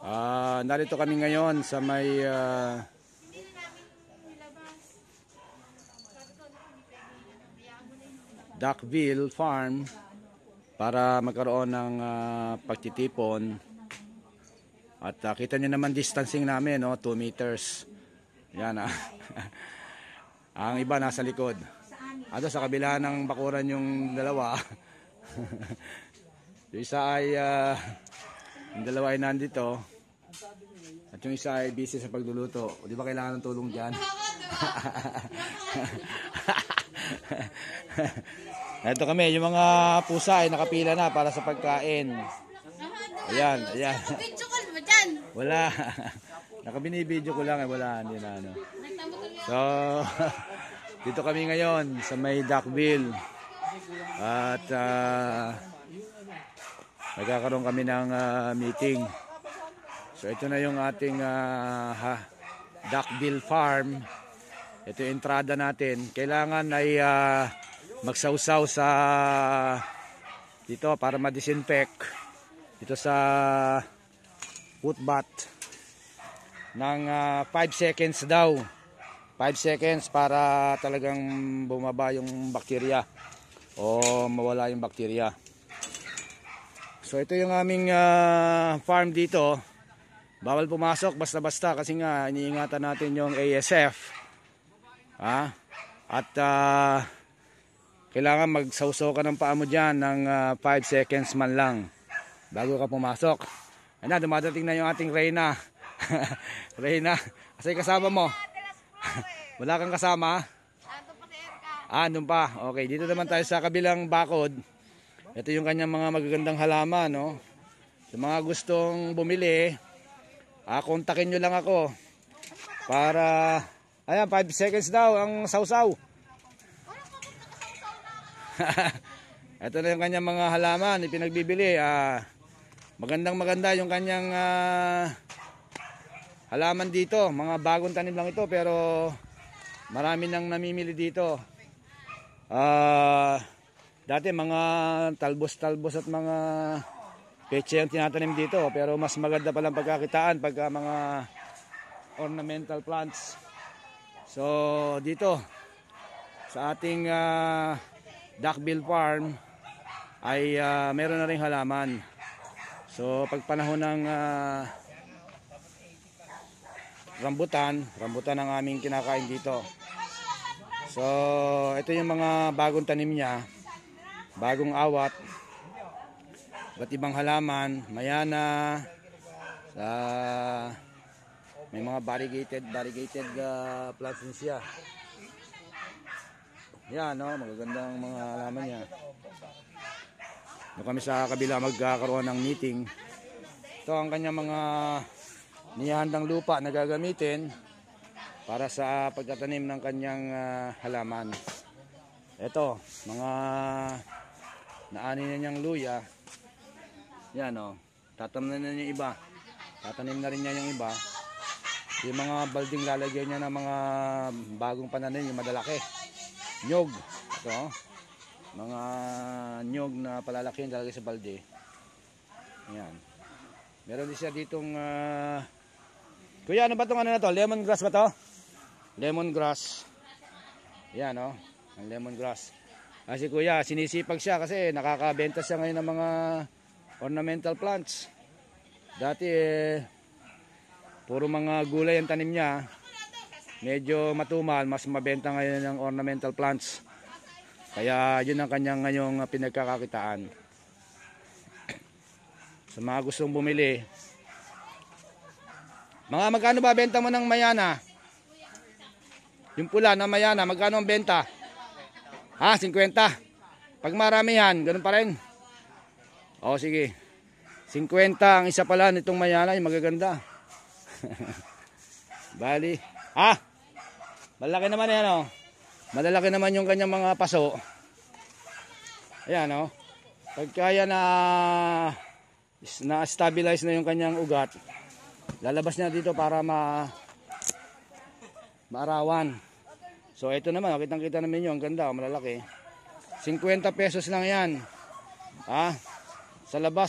Narito kami ngayon sa may Duckville Farm para magkaroon ng pagtitipon. At kita nyo naman distancing namin, no? 2 meters. Yan, ang iba nasa likod. Ato sa kabila ng bakuran yung dalawa. Yung isa ay yung dalawa ay nandito. At yung isa ay busy sa pagluluto. O, di ba kailangan ng tulong dyan? Ito kami, yung mga pusa ay nakapila na para sa pagkain. Ayan, ayan. Video call mo dyan? Wala. Nakabinibideo ko lang, wala. Hindi na ano. So, dito kami ngayon sa may Duckville. At nagkakaroon kami ng meeting. So ito na yung ating Duckville Farm. Ito yung entrada natin. Kailangan ay magsawsaw sa dito para ma-disinfect dito sa footbath ng 5 seconds daw. 5 seconds para talagang bumaba yung bakterya o mawala yung bakterya. So ito yung aming farm dito. Bawal pumasok basta-basta kasi nga iniingatan natin yung ASF. At kailangan magsawsaw ka ng paa mo dyan ng 5 seconds man lang bago ka pumasok. Ayan, dumadating na yung ating Reyna. Reyna, kasi kasama mo. Wala kang kasama? Andun pa. Okay, dito naman tayo sa kabilang bakod. Ito yung kanyang mga magagandang halaman, no? Sa mga gustong bumili, kontakin nyo lang ako para, ayan, 5 seconds daw ang sausaw. Ito na yung kanyang mga halaman ipinagbibili. Magandang maganda yung kanyang halaman dito. Mga bagong tanim lang ito pero marami nang namimili dito. Dati mga talbos-talbos at mga peche ang tinatanim dito, pero mas maganda palang pagkakitaan pagka mga ornamental plants. So dito sa ating Duckville Farm ay meron na ring halaman. So pag panahon ng rambutan ang aming kinakain dito. So ito yung mga bagong tanim niya, bagong awat, iba't ibang halaman, mayana, may mga variegated plants din siya. Yan, no, magagandang mga halaman niya. Doon kami sa kabila magkakaroon ng meeting. Ito ang kanyang mga nihandang lupa na gagamitin para sa pagtatanim ng kanyang halaman. Ito, mga naani na niyang luya. Yan, o. Tatanim na niya yung iba. Tatanim na rin niya yung iba. Yung mga balding lalagyan niya ng mga bagong pananim, yung madalaki. Nyog. Ito, mga nyog na palalaki yung lalagay sa balde. Yan. Meron din siya ditong kuya, ano ba itong ano na to? Lemongrass ba to? Lemongrass. Yan, o. Ang lemongrass. Kasi kuya, sinisipag siya kasi nakakabenta siya ngayon ng mga ornamental plants. Dati puro mga gulay ang tanim niya. Medyo matumal, mas mabenta ngayon ng ornamental plants. Kaya yun ang kanyang ngayong pinagkakakitaan. Sa mga gustong bumili, mga magkano ba benta mo ng mayana? Yung pula na mayana, magkano ang benta? 50. Pag maramihan, ganun pa rin. O sige, 50 ang isa pala nitong mayana, yung magaganda. Bali, malaki naman yan, o. Malalaki naman yung kanyang mga paso. Ayan, o. Pagkaya na-stabilize na yung kanyang ugat, lalabas niya dito para maarawan. So ito naman, kitang-kita naman yun, ang ganda, malalaki. 50 pesos lang yan. Sa labas